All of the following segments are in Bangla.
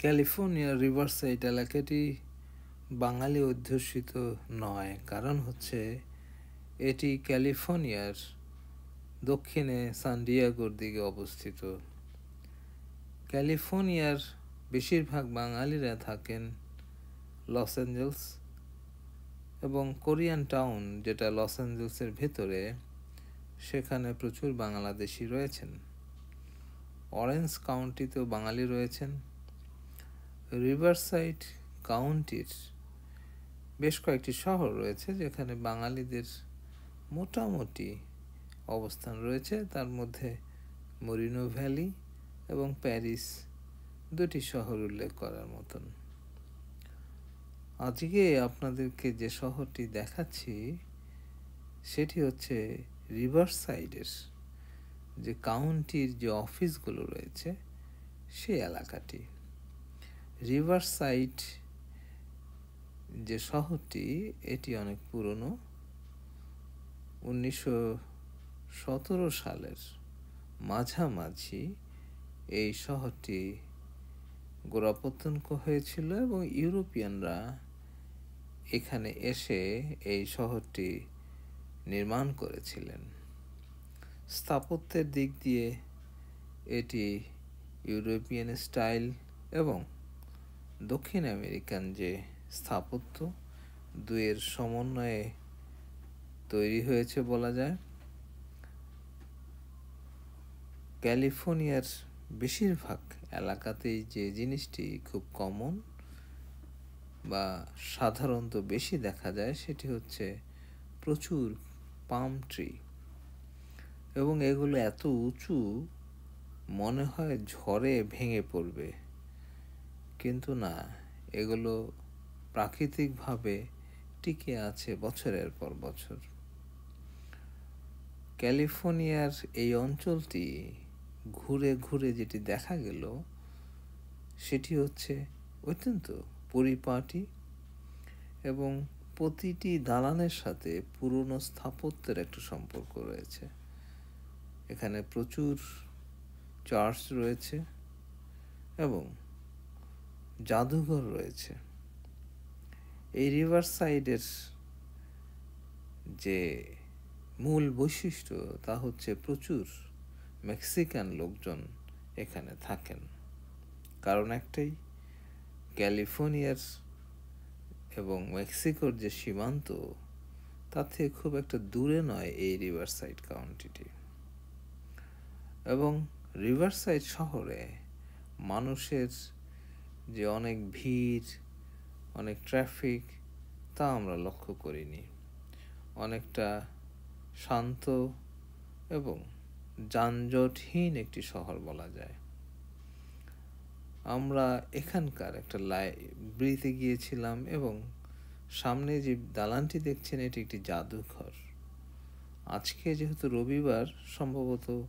ক্যালিফোর্নিয়ার রিভারসাইড এলাকাটি বাঙালি অধ্যুষিত নয়, কারণ হচ্ছে এটি ক্যালিফোর্নিয়ার দক্ষিণে সান ডিয়েগোর দিকে অবস্থিত। ক্যালিফোর্নিয়ার বেশিরভাগ বাঙালিরা থাকেন লস অ্যাঞ্জেলস এবং কোরিয়ান টাউন, যেটা লস অ্যাঞ্জেলসের ভেতরে, সেখানে প্রচুর বাংলাদেশি রয়েছেন। অরেঞ্জ কাউন্টিতেও বাঙালি রয়েছেন। রিভারসাইড কাউন্টির বেশ কয়েকটি শহর রয়েছে যেখানে বাঙালিদের মোটামুটি অবস্থান রয়েছে। তার মধ্যে মরিনো ভ্যালি এবং প্যারিস দুটি শহর উল্লেখ করার মতন। আজকে আপনাদেরকে যে শহরটি দেখাচ্ছি সেটি হচ্ছে রিভারসাইডের যে কাউন্টির যে অফিসগুলো রয়েছে সেই এলাকাটি। রিভারসাইড যে শহরটি, এটি অনেক পুরনো। 1917 সালের মাঝামাঝি এই শহরটি গোড়াপত্তন হয়েছিল এবং ইউরোপিয়ানরা এখানে এসে এই শহরটি নির্মাণ করেছিলেন। স্থাপত্যের দিক দিয়ে এটি ইউরোপিয়ান স্টাইল এবং দক্ষিণ আমেরিকান যে স্থাপত্য, দুয়ের সমন্বয়ে তৈরি হয়েছে বলা যায়। ক্যালিফোর্নিয়ার বেশিরভাগ এলাকাতেই যে জিনিসটি খুব কমন বা সাধারণত বেশি দেখা যায় সেটি হচ্ছে প্রচুর পাম ট্রি, এবং এগুলো এত উঁচু মনে হয় ঝড়ে ভেঙে পড়বে, কিন্তু না, এগুলো প্রাকৃতিকভাবে টিকে আছে বছরের পর বছর। ক্যালিফোর্নিয়ার এই অঞ্চলটি ঘুরে ঘুরে যেটি দেখা গেল সেটি হচ্ছে অত্যন্ত পরিপাটি এবং প্রতিটি দালানের সাথে পুরনো স্থাপত্যের একটা সম্পর্ক রয়েছে। এখানে প্রচুর চার্চ রয়েছে এবং জাদুঘর রয়েছে। এই রিভারসাইডের যে মূল বৈশিষ্ট্য তা হচ্ছে প্রচুর মেক্সিকান লোকজন এখানে থাকেন। কারণ একটাই, ক্যালিফোর্নিয়ার এবং মেক্সিকোর যে সীমান্ত, তার থেকে খুব একটা দূরে নয় এই রিভারসাইড কাউন্টিটি। এবং রিভারসাইড শহরে মানুষের যে অনেক ভিড়, অনেক ট্রাফিক, তা আমরা লক্ষ্য করিনি। অনেকটা শান্ত এবং যানজটহীন একটি শহর বলা যায়। আমরা এখানকার একটা লাইব্রেরিতে গিয়েছিলাম এবং সামনে যে দালানটি দেখছেন এটি একটি জাদুঘর। আজকে যেহেতু রবিবার, সম্ভবত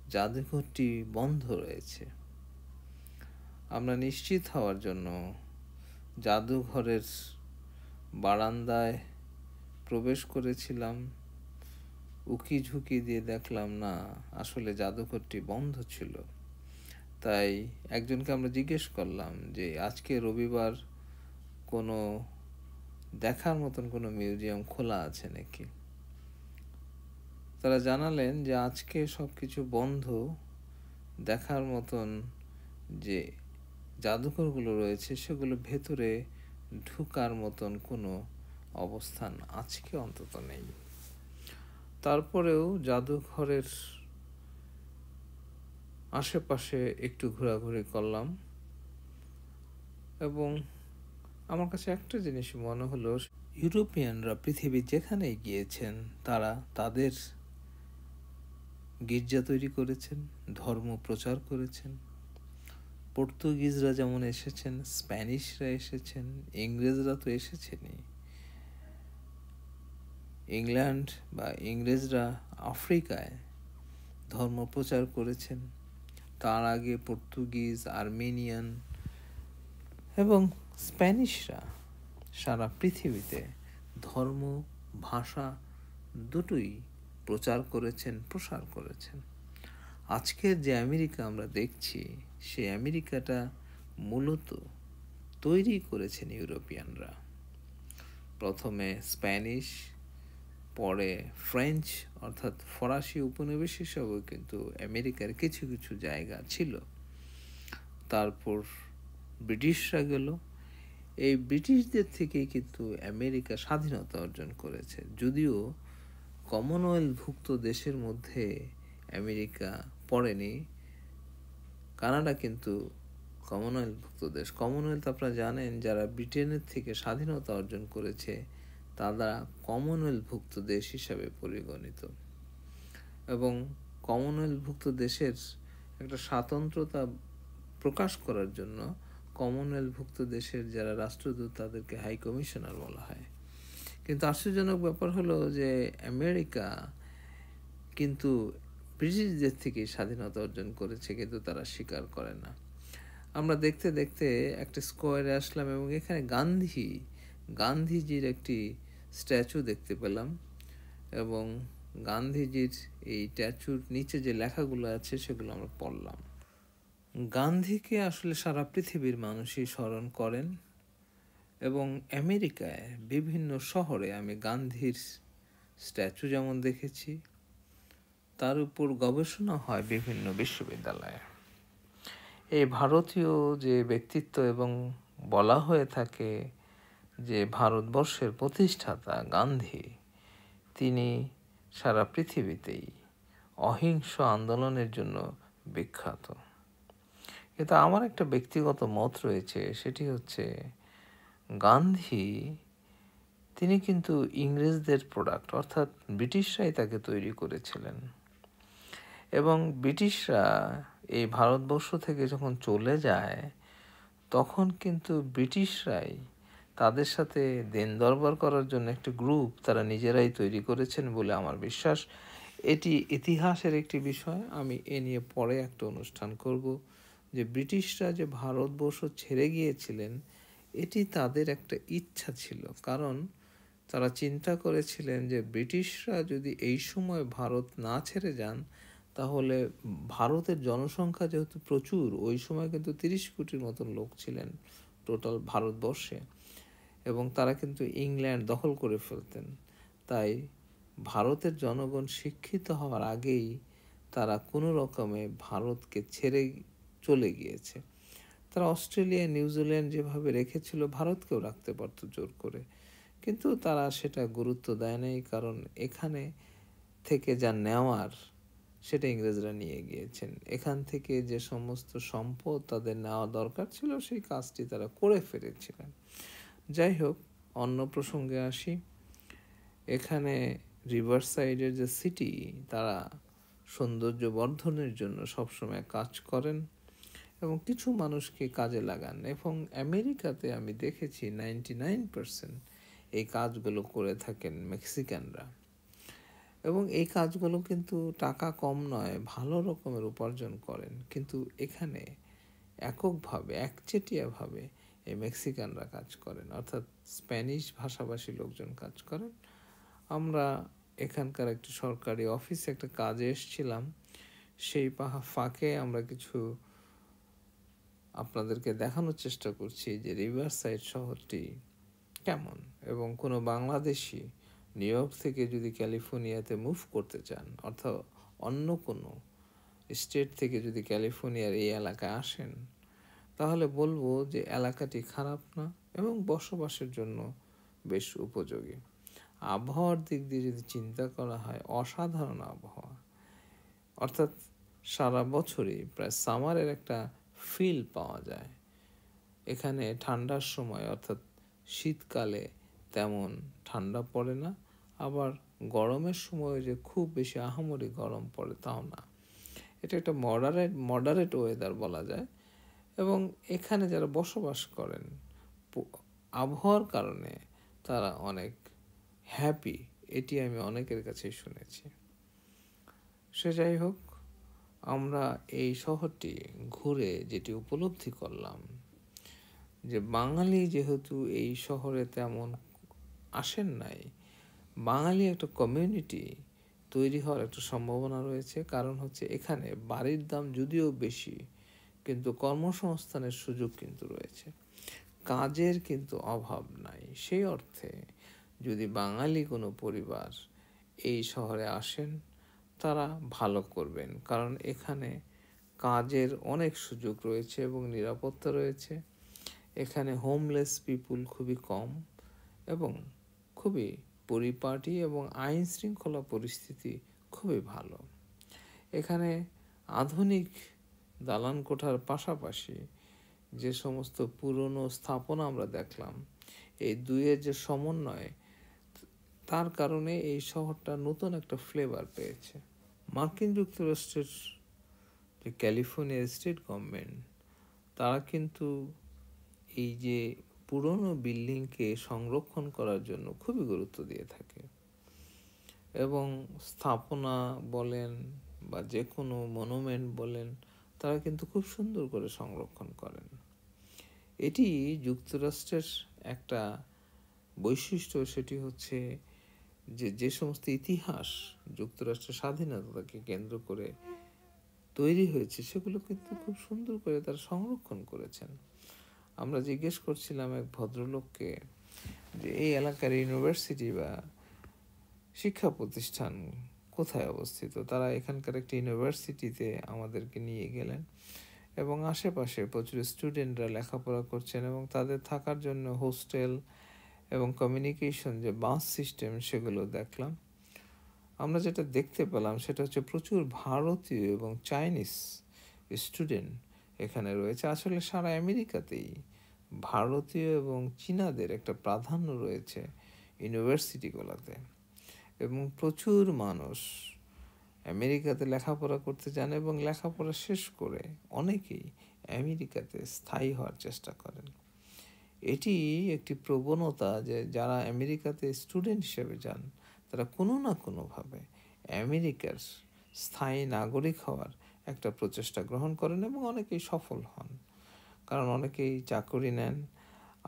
জাদুঘরটি বন্ধ রয়েছে। আমরা নিশ্চিত হওয়ার জন্য জাদুঘরের বারান্দায় প্রবেশ করেছিলাম। উকি ঝুঁকি দিয়ে দেখলাম না, আসলে জাদুঘরটি বন্ধ ছিল। তাই একজনকে আমরা জিজ্ঞেস করলাম যে আজকে রবিবার কোনো দেখার মতন কোনো মিউজিয়াম খোলা আছে নাকি। তারা জানালেন যে আজকে সব কিছু বন্ধ, দেখার মতন যে জাদুঘরগুলো রয়েছে সেগুলো ভেতরে ঢুকার মতন কোনো অবস্থান আজকে অন্তত নেই। তারপরেও জাদুঘরের আশেপাশে একটু ঘোরাঘুরি করলাম এবং আমার কাছে একটা জিনিস মনে হলো, ইউরোপিয়ানরা পৃথিবীর যেখানেই গিয়েছেন তারা তাদের গির্জা তৈরি করেছেন, ধর্ম প্রচার করেছেন। পর্তুগিজরা যেমন এসেছেন, স্প্যানিশরা এসেছেন, ইংরেজরা তো এসেছেনই। ইংল্যান্ড বা ইংরেজরা আফ্রিকায় ধর্ম প্রচার করেছেন। তার আগে পর্তুগিজ, আর্মেনিয়ান এবং স্প্যানিশরা সারা পৃথিবীতে ধর্ম, ভাষা দুটোই প্রচার করেছেন, প্রসার করেছেন। আজকের যে আমেরিকা আমরা দেখছি, সেই আমেরিকাটা মূলত তৈরি করেছেন ইউরোপিয়ানরা। প্রথমে স্প্যানিশ, পরে ফ্রেঞ্চ অর্থাৎ ফরাসি উপনিবেশ হিসাবেও কিন্তু আমেরিকার কিছু কিছু জায়গা ছিল। তারপর ব্রিটিশরা গেল। এই ব্রিটিশদের থেকেই কিন্তু আমেরিকা স্বাধীনতা অর্জন করেছে, যদিও কমনওয়েলথভুক্ত দেশের মধ্যে আমেরিকা পড়েনি। কানাডা কিন্তু কমনওয়েলথভুক্ত দেশ। কমনওয়েলথ আপনারা জানেন, যারা ব্রিটেনের থেকে স্বাধীনতা অর্জন করেছে তারা কমনওয়েলথভুক্ত দেশ হিসাবে পরিগণিত, এবং কমনওয়েলথভুক্ত দেশের একটা স্বাতন্ত্রতা প্রকাশ করার জন্য কমনওয়েলথভুক্ত দেশের যারা রাষ্ট্রদূত তাদেরকে হাই কমিশনার বলা হয়। কিন্তু আশ্চর্যজনক ব্যাপার হলো যে আমেরিকা কিন্তু ব্রিটিশদের থেকে স্বাধীনতা অর্জন করেছে, কিন্তু তারা স্বীকার করে না। আমরা দেখতে দেখতে একটা স্কোয়ারে আসলাম এবং এখানে গান্ধীজির একটি স্ট্যাচু দেখতে পেলাম, এবং গান্ধীজির এই স্ট্যাচুর নিচে যে লেখাগুলো আছে সেগুলো আমরা পড়লাম। গান্ধীকে আসলে সারা পৃথিবীর মানুষই স্মরণ করেন, এবং আমেরিকায় বিভিন্ন শহরে আমি গান্ধীর স্ট্যাচু যেমন দেখেছি, তার উপর গবেষণা হয় বিভিন্ন বিশ্ববিদ্যালয়ে। এই ভারতীয় যে ব্যক্তিত্ব, এবং বলা হয়ে থাকে যে ভারতবর্ষের প্রতিষ্ঠাতা গান্ধী, তিনি সারা পৃথিবীতেই অহিংস আন্দোলনের জন্য বিখ্যাত। কিন্তু আমার একটা ব্যক্তিগত মত রয়েছে, সেটি হচ্ছে গান্ধী তিনি কিন্তু ইংরেজদের প্রোডাক্ট, অর্থাৎ ব্রিটিশরাই তাকে তৈরি করেছিলেন, এবং ব্রিটিশরা এই ভারতবর্ষ থেকে যখন চলে যায় তখন কিন্তু ব্রিটিশরাই তাদের সাথে দেন দরবার করার জন্য একটি গ্রুপ তারা নিজেরাই তৈরি করেছেন বলে আমার বিশ্বাস। এটি ইতিহাসের একটি বিষয়, আমি এ নিয়ে পরে একটা অনুষ্ঠান করব। যে ব্রিটিশরা যে ভারতবর্ষ ছেড়ে গিয়েছিলেন এটি তাদের একটা ইচ্ছা ছিল, কারণ তারা চিন্তা করেছিলেন যে ব্রিটিশরা যদি এই সময় ভারত না ছেড়ে যান তাহলে ভারতের জনসংখ্যা যেহেতু প্রচুর, ওই সময় কিন্তু 30 কোটির মতন লোক ছিলেন টোটাল ভারতবর্ষে, এবং তারা কিন্তু ইংল্যান্ড দখল করে ফেলতেন। তাই ভারতের জনগণ শিক্ষিত হওয়ার আগেই তারা কোনো রকমে ভারতকে ছেড়ে চলে গিয়েছে। তারা অস্ট্রেলিয়া, নিউজিল্যান্ড যেভাবে রেখেছিল ভারতকেও রাখতে পারতো জোর করে, কিন্তু তারা সেটা গুরুত্ব দেয় নাই, কারণ এখানে থেকে যা নেওয়ার সেটা ইংরেজরা নিয়ে গিয়েছেন। এখান থেকে যে সমস্ত সম্পদ তাদের নেওয়া দরকার ছিল সেই কাজটি তারা করে ফেলেছিলেন। যাই হোক, অন্য প্রসঙ্গে আসি। এখানে রিভার সাইডের যে সিটি, তারা সৌন্দর্য বর্ধনের জন্য সবসময় কাজ করেন এবং কিছু মানুষকে কাজে লাগান, এবং আমেরিকাতে আমি দেখেছি 99% এই কাজগুলো করে থাকেন মেক্সিকানরা, এবং এই কাজগুলো কিন্তু টাকা কম নয়, ভালো রকমের উপার্জন করেন। কিন্তু এখানে এককভাবে, একচেটিয়াভাবে এই মেক্সিকানরা কাজ করেন, অর্থাৎ স্প্যানিশ ভাষাভাষী লোকজন কাজ করেন। আমরা এখানকার একটি সরকারি অফিসে একটা কাজে এসেছিলাম, সেই ফাঁকে আমরা কিছু আপনাদেরকে দেখানোর চেষ্টা করছি যে রিভার সাইড শহরটি কেমন, এবং কোনো বাংলাদেশি নিউ ইয়র্ক থেকে যদি ক্যালিফোর্নিয়াতে মুভ করতে চান, অর্থাৎ অন্য কোনো স্টেট থেকে যদি ক্যালিফোর্নিয়ার এই এলাকায় আসেন, তাহলে বলবো যে এলাকাটি খারাপ না এবং বসবাসের জন্য বেশ উপযোগী। আবহাওয়ার দিক দিয়ে যদি চিন্তা করা হয়, অসাধারণ আবহাওয়া, অর্থাৎ সারা বছরই প্রায় সামারের একটা ফিল পাওয়া যায়। এখানে ঠান্ডার সময় অর্থাৎ শীতকালে তেমন ঠান্ডা পড়ে না, আবার গরমের সময় যে খুব বেশি আহামরি গরম পড়ে তাও না। এটা একটা মডারেট ওয়েদার বলা যায়, এবং এখানে যারা বসবাস করেন আবহাওয়ার কারণে তারা অনেক হ্যাপি, এটি আমি অনেকের কাছেই শুনেছি। সে যাই হোক, আমরা এই শহরটি ঘুরে যেটি উপলব্ধি করলাম যে বাঙালি যেহেতু এই শহরে তেমন আসেন নাই, বাঙালি একটা কমিউনিটি তৈরি হওয়ার একটা সম্ভাবনা রয়েছে। কারণ হচ্ছে এখানে বাড়ির দাম যদিও বেশি, কিন্তু কর্মসংস্থানের সুযোগ কিন্তু রয়েছে, কাজের কিন্তু অভাব নাই। সেই অর্থে যদি বাঙালি কোনো পরিবার এই শহরে আসেন, তারা ভালো করবেন, কারণ এখানে কাজের অনেক সুযোগ রয়েছে এবং নিরাপত্তা রয়েছে। এখানে হোমলেস পিপুল খুবই কম এবং খুবই পরিপাটি এবং আইন শৃঙ্খলা পরিস্থিতি খুবই ভালো। এখানে আধুনিক দালান কোঠার পাশাপাশি যে সমস্ত পুরনো স্থাপনা আমরা দেখলাম, এই দুইয়ের যে সমন্বয়, তার কারণে এই শহরটা নতুন একটা ফ্লেভার পেয়েছে। মার্কিন যুক্তরাষ্ট্রের যে ক্যালিফোর্নিয়া স্টেট গভর্নমেন্ট, তারা কিন্তু এই যে পুরনো বিল্ডিংকে সংরক্ষণ করার জন্য খুবই গুরুত্ব দিয়ে থাকে এবং স্থাপনা বলেন বা যে কোনো মনুমেন্ট বলেন, তারা কিন্তু খুব সুন্দর করে সংরক্ষণ করেন। এটি যুক্তরাষ্ট্রের একটা বৈশিষ্ট্য, সেটি হচ্ছে যে সমস্ত ইতিহাস যুক্তরাষ্ট্রের স্বাধীনতাকে কেন্দ্র করে তৈরি হয়েছে, সেগুলো কিন্তু খুব সুন্দর করে তারা সংরক্ষণ করেছেন। আমরা জিজ্ঞেস করছিলাম এক ভদ্রলোককে যে এই এলাকার ইউনিভার্সিটি বা শিক্ষা প্রতিষ্ঠান কোথায় অবস্থিত। তারা এখানকার একটি ইউনিভার্সিটিতে আমাদেরকে নিয়ে গেলেন এবং আশেপাশে প্রচুর স্টুডেন্টরা লেখাপড়া করছেন এবং তাদের থাকার জন্য হোস্টেল এবং কমিউনিকেশন যে বাস সিস্টেম, সেগুলো দেখলাম। আমরা যেটা দেখতে পেলাম সেটা হচ্ছে প্রচুর ভারতীয় এবং চাইনিজ স্টুডেন্ট এখানে রয়েছে। আসলে সারা আমেরিকাতেই ভারতীয় এবং চীনাদের একটা প্রাধান্য রয়েছে ইউনিভার্সিটিগুলোতে, এবং প্রচুর মানুষ আমেরিকাতে লেখাপড়া করতে যান এবং লেখাপড়া শেষ করে অনেকেই আমেরিকাতে স্থায়ী হওয়ার চেষ্টা করেন। এটি একটি প্রবণতা যে যারা আমেরিকাতে স্টুডেন্ট হিসেবে যান, তারা কোনো না কোনোভাবে আমেরিকার স্থায়ী নাগরিক হওয়ার একটা প্রচেষ্টা গ্রহণ করেন এবং অনেকেই সফল হন, কারণ অনেকেই চাকরি নেন।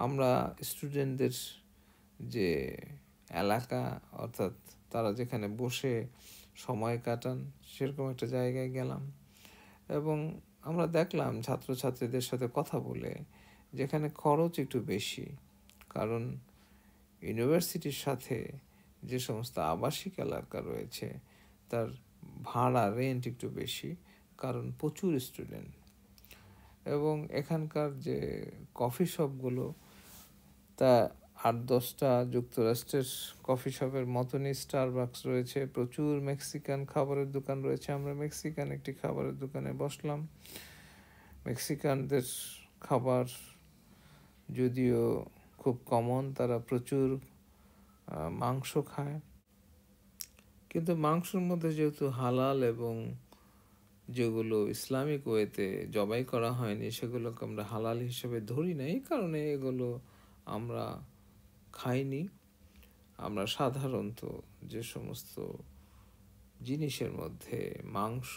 আমরা স্টুডেন্টদের যে এলাকা, অর্থাৎ তারা যেখানে বসে সময় কাটান, সেরকম একটা জায়গায় গেলাম এবং আমরা দেখলাম ছাত্রছাত্রীদের সাথে কথা বলে যেখানে খরচ একটু বেশি, কারণ ইউনিভার্সিটির সাথে যে সমস্ত আবাসিক এলাকা রয়েছে তার ভাড়া রেন্ট একটু বেশি, কারণ প্রচুর স্টুডেন্ট। এবং এখানকার যে কফি শপগুলো, তা 8-10টা যুক্তরাষ্ট্রের কফি শপের মতনই স্টারবাকস রয়েছে, প্রচুর মেক্সিকান খাবারের দোকান রয়েছে। আমরা মেক্সিকান একটি খাবারের দোকানে বসলাম। মেক্সিকানদের খাবার যদিও খুব কমন, তারা প্রচুর মাংস খায়, কিন্তু মাংসের মধ্যে যেহেতু হালাল এবং যেগুলো ইসলামিক ওয়েতে জবাই করা হয়নি, সেগুলোকে আমরা হালাল হিসেবে ধরি না। এই কারণে এগুলো আমরা খাইনি। আমরা সাধারণত যে সমস্ত জিনিসের মধ্যে মাংস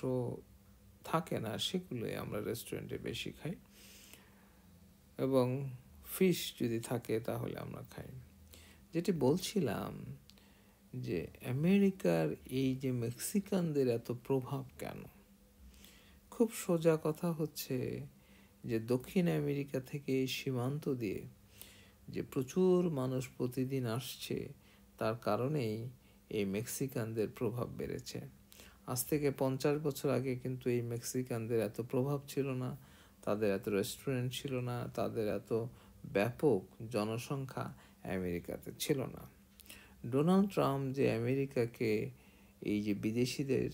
থাকে না, সেগুলোই আমরা রেস্টুরেন্টে বেশি খাই, এবং ফিশ যদি থাকে তাহলে আমরা খাই। যেটি বলছিলাম যে আমেরিকার এই যে মেক্সিকানদের এত প্রভাব কেন, খুব সোজা কথা হচ্ছে যে দক্ষিণ আমেরিকা থেকে এই সীমান্ত দিয়ে যে প্রচুর মানুষ প্রতিদিন আসছে, তার কারণেই এই মেক্সিকানদের প্রভাব বেড়েছে। আজ থেকে 50 বছর আগে কিন্তু এই মেক্সিকানদের এত প্রভাব ছিল না, তাদের এত রেস্টুরেন্ট ছিল না, তাদের এত ব্যাপক জনসংখ্যা আমেরিকাতে ছিল না। ডোনাল্ড ট্রাম্প যে আমেরিকাকে এই যে বিদেশিদের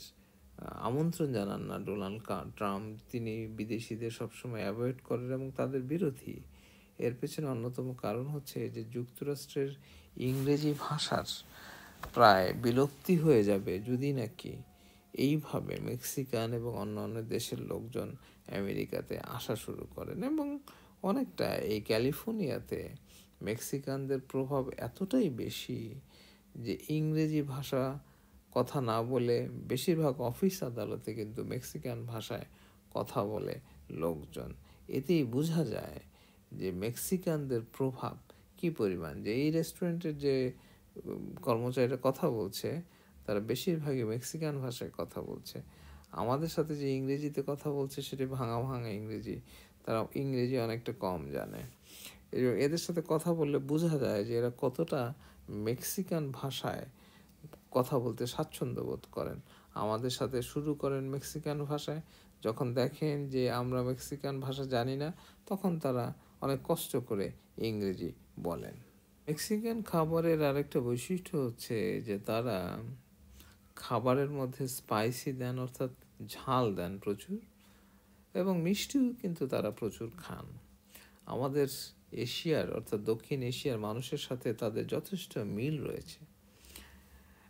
আমন্ত্রণ জানান না, ডোনাল্ড ট্রাম্প তিনি বিদেশিদের সবসময় অ্যাভয়েড করেন এবং তাদের বিরোধী। এর পেছনে অন্যতম কারণ হচ্ছে যে যুক্তরাষ্ট্রের ইংরেজি ভাষার প্রায় বিলুপ্তি হয়ে যাবে যদি নাকি এইভাবে মেক্সিকান এবং অন্যান্য দেশের লোকজন আমেরিকাতে আসা শুরু করেন। এবং অনেকটা এই ক্যালিফোর্নিয়াতে মেক্সিকানদের প্রভাব এতটাই বেশি যে ইংরেজি ভাষা কথা না বলে বেশিরভাগ অফিস আদালতে কিন্তু মেক্সিকান ভাষায় কথা বলে লোকজন। এতেই বোঝা যায় যে মেক্সিকানদের প্রভাব কি পরিমাণ। যে এই রেস্টুরেন্টের যে কর্মচারীরা কথা বলছে, তারা বেশিরভাগই মেক্সিকান ভাষায় কথা বলছে। আমাদের সাথে যে ইংরেজিতে কথা বলছে সেটি ভাঙা ভাঙা ইংরেজি, তারা ইংরেজি অনেকটা কম জানে। এদের সাথে কথা বললে বোঝা যায় যে এরা কতটা মেক্সিকান ভাষায় কথা বলতে স্বাচ্ছন্দ্য বোধ করেন। আমাদের সাথে শুরু করেন মেক্সিকান ভাষায়, যখন দেখেন যে আমরা মেক্সিকান ভাষা জানি না তখন তারা অনেক কষ্ট করে ইংরেজি বলেন। মেক্সিকান খাবারের আরেকটা বৈশিষ্ট্য হচ্ছে যে তারা খাবারের মধ্যে স্পাইসি দেন, অর্থাৎ ঝাল দেন প্রচুর, এবং মিষ্টিও কিন্তু তারা প্রচুর খান। আমাদের এশিয়ার অর্থাৎ দক্ষিণ এশিয়ার মানুষের সাথে তাদের যথেষ্ট মিল রয়েছে,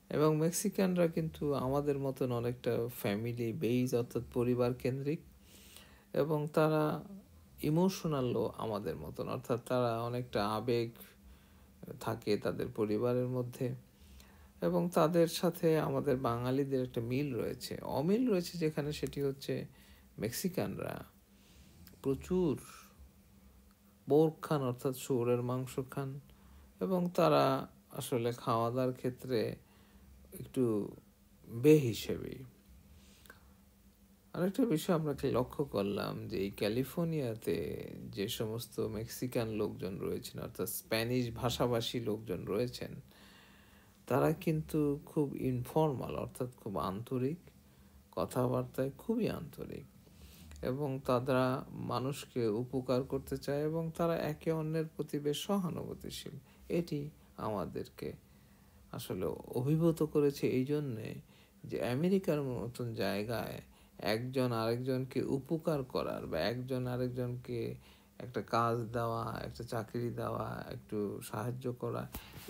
এবং মেক্সিকানরা কিন্তু আমাদের মতন অনেকটা ফ্যামিলি বেইজ অর্থাৎ পরিবার কেন্দ্রিক, এবং তারা ইমোশনালও আমাদের মতন, অর্থাৎ তারা অনেকটা আবেগ থাকে তাদের পরিবারের মধ্যে, এবং তাদের সাথে আমাদের বাঙালিদের একটা মিল রয়েছে। অমিল রয়েছে যেখানে সেটি হচ্ছে মেক্সিকানরা প্রচুর পোর্ক খান, অর্থাৎ শুয়োরের মাংস খান, এবং তারা আসলে খাওয়া দাওয়ার ক্ষেত্রে একটু বেহিসেবি। আরেকটা বিষয় আমরা লক্ষ্য করলাম যে এই ক্যালিফোর্নিয়াতে যে সমস্ত মেক্সিকান লোকজন রয়েছেন, অর্থাৎ স্প্যানিশ ভাষাভাষী লোকজন রয়েছেন, তারা কিন্তু খুব ইনফর্মাল, অর্থাৎ খুব আন্তরিক, কথাবার্তায় খুবই আন্তরিক, এবং তারা মানুষকে উপকার করতে চায় এবং তারা একে অন্যের প্রতি বেশ সহানুভূতিশীল। এটি আমাদেরকে আসলে অভিভূত করেছে এই জন্যে যে আমেরিকার মতন জায়গায় একজন আরেকজনকে উপকার করার বা একজন আরেকজনকে একটা কাজ দেওয়া, একটা চাকরি দেওয়া, একটু সাহায্য করা,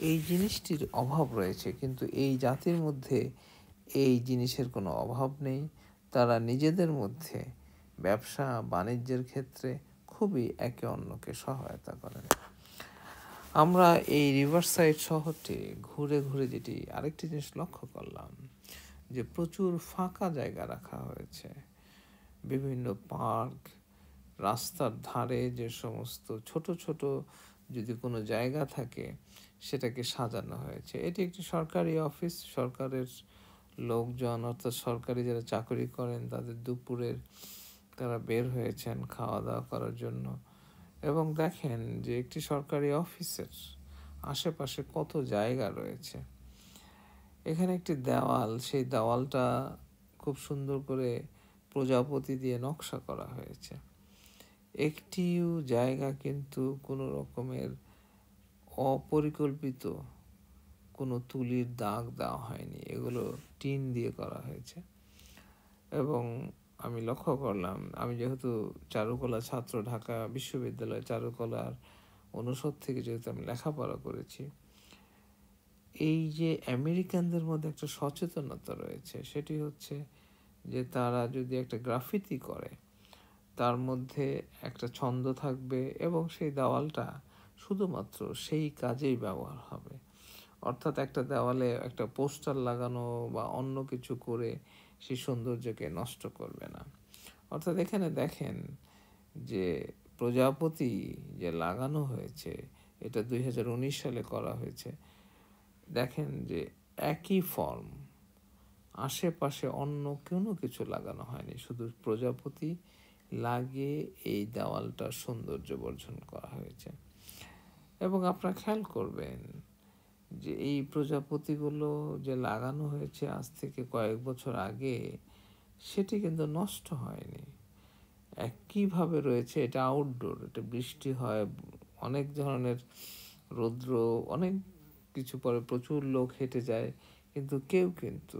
এই জিনিসটির অভাব রয়েছে। কিন্তু এই জাতির মধ্যে এই জিনিসের কোনো অভাব নেই। তারা নিজেদের মধ্যে ব্যবসা বাণিজ্যের ক্ষেত্রে খুবই একে অন্যকে সহায়তা করেন। আমরা এই রিভারসাইড শহরটি ঘুরে ঘুরে যেটি আরেকটি জিনিস লক্ষ্য করলাম যে প্রচুর ফাঁকা জায়গা রাখা হয়েছে, বিভিন্ন পার্ক, রাস্তার ধারে যে সমস্ত ছোট ছোট যদি কোনো জায়গা থাকে সেটাকে সাজানো হয়েছে। এটি একটি সরকারি অফিস, সরকারের লোকজন অর্থাৎ সরকারি যারা চাকরি করেন তাদের দুপুরের তারা বের হয়েছেন খাওয়া দাওয়া করার জন্য, এবং দেখেন যে একটি সরকারি অফিসের আশেপাশে কত জায়গা রয়েছে। এখানে একটি দেওয়াল, সেই দেওয়ালটা খুব সুন্দর করে প্রজাপতি দিয়ে নকশা করা হয়েছে। একটিও জায়গা কিন্তু কোনো রকমের অপরিকল্পিত কোনো তুলির দাগ দেওয়া হয়নি, এগুলো টিন দিয়ে করা হয়েছে। এবং আমি লক্ষ্য করলাম, আমি যেহেতু চারুকলা ছাত্র, ঢাকা বিশ্ববিদ্যালয় চারুকলার অনুষদ থেকে যেহেতু আমি লেখাপড়া করেছি, এই যে আমেরিকানদের মধ্যে একটা সচেতনতা রয়েছে, সেটি হচ্ছে যে তারা যদি একটা গ্রাফিতি করে তার মধ্যে একটা ছন্দ থাকবে এবং সেই দেওয়ালটা শুধুমাত্র সেই কাজেই ব্যবহার হবে। অর্থাৎ একটা দেওয়ালে একটা পোস্টার লাগানো বা অন্য কিছু করে সেই সৌন্দর্যকে নষ্ট করবে না। অর্থাৎ এখানে দেখেন যে প্রজাপতি যে লাগানো হয়েছে এটা 2019 সালে করা হয়েছে। দেখেন যে একই ফর্ম, আশেপাশে অন্য কোনো কিছু লাগানো হয়নি, শুধু প্রজাপতি লাগিয়ে এই দেওয়ালটা সৌন্দর্য বর্ধন করা হয়েছে। এবং আপনারা খেয়াল করবেন যে এই প্রজাপতিগুলো যে লাগানো হয়েছে আজ থেকে কয়েক বছর আগে, সেটি কিন্তু নষ্ট হয়নি, একইভাবে রয়েছে। এটা আউটডোর, এটা বৃষ্টি হয়, অনেক ধরনের রৌদ্র, অনেক কিছু পরে প্রচুর লোক হেঁটে যায়, কিন্তু কেউ কিন্তু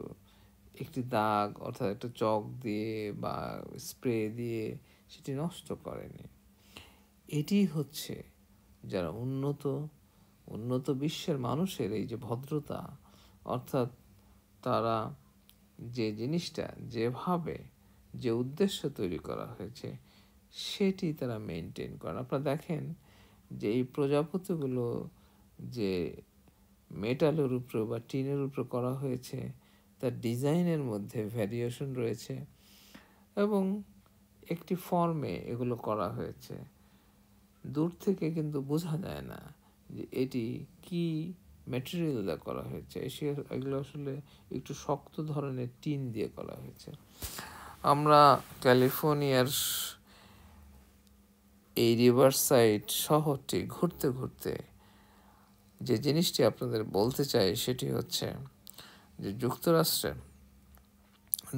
একটি দাগ অর্থাৎ একটা চক দিয়ে বা স্প্রে দিয়ে সেটি নষ্ট করেনি। এটি হচ্ছে যারা উন্নত বিশ্বের মানুষের এই যে ভদ্রতা, অর্থাৎ তারা যে জিনিসটা যেভাবে যে উদ্দেশ্য তৈরি করা হয়েছে সেটি তারা মেনটেন করেন। আপনারা দেখেন যে এই প্রজাপতিগুলো যে মেটালের উপরে বা টিনের উপরে করা হয়েছে তার ডিজাইনের মধ্যে ভ্যারিয়েশন রয়েছে এবং একটি ফর্মে এগুলো করা হয়েছে। দূর থেকে কিন্তু বোঝা যায় না যে এটি কি ম্যাটেরিয়াল দিয়ে করা হয়েছে। এগুলো আসলে একটু শক্ত ধরনের টিন দিয়ে করা হয়েছে। আমরা ক্যালিফোর্নিয়ার এই রিভারসাইড শহরটি ঘুরতে ঘুরতে যে জিনিসটি আপনাদের বলতে চাই সেটি হচ্ছে যে যুক্তরাষ্ট্রে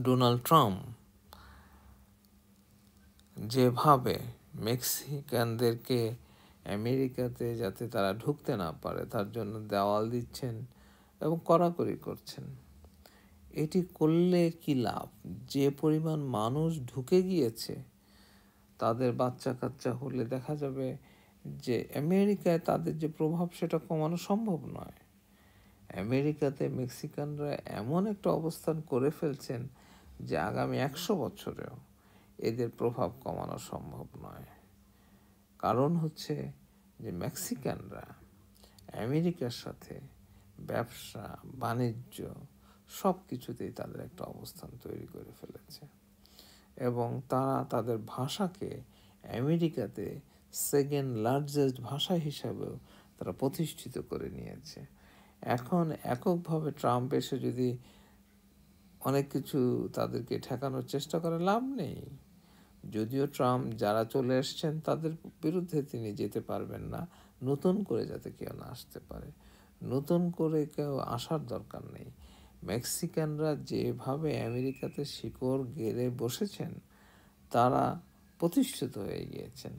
ডোনাল্ড ট্রাম্প যেভাবে মেক্সিকানদেরকে আমেরিকাতে যাতে তারা ঢুকতে না পারে তার জন্য দেওয়াল দিচ্ছেন এবং কড়াকড়ি করছেন, এটি করলে কি লাভ? যে পরিমাণ মানুষ ঢুকে গিয়েছে তাদের বাচ্চা কাচ্চা হলে দেখা যাবে যে আমেরিকায় তাদের যে প্রভাব সেটা কমানো সম্ভব নয়। আমেরিকাতে মেক্সিকানরা এমন একটা অবস্থান করে ফেলছেন যে আগামী 100 বছরেও এদের প্রভাব কমানো সম্ভব নয়। কারণ হচ্ছে যে মেক্সিকানরা আমেরিকার সাথে ব্যবসা বাণিজ্য সব কিছুতেই তাদের একটা অবস্থান তৈরি করে ফেলেছে এবং তারা তাদের ভাষাকে আমেরিকাতে সেকেন্ড লার্জেস্ট ভাষা হিসাবেও তারা প্রতিষ্ঠিত করে নিয়েছে। এখন এককভাবে ট্রাম্প এসে যদি অনেক কিছু তাদেরকে ঠেকানোর চেষ্টা করে লাভ নেই। যদিও ট্রাম্প যারা চলে এসছেন তাদের বিরুদ্ধে তিনি যেতে পারবেন না, নতুন করে যাতে কেউ না আসতে পারে, নতুন করে কেউ আসার দরকার নেই। মেক্সিকানরা যেভাবে আমেরিকাতে শিকড় গেড়ে বসেছেন তারা প্রতিষ্ঠিত হয়ে গিয়েছেন।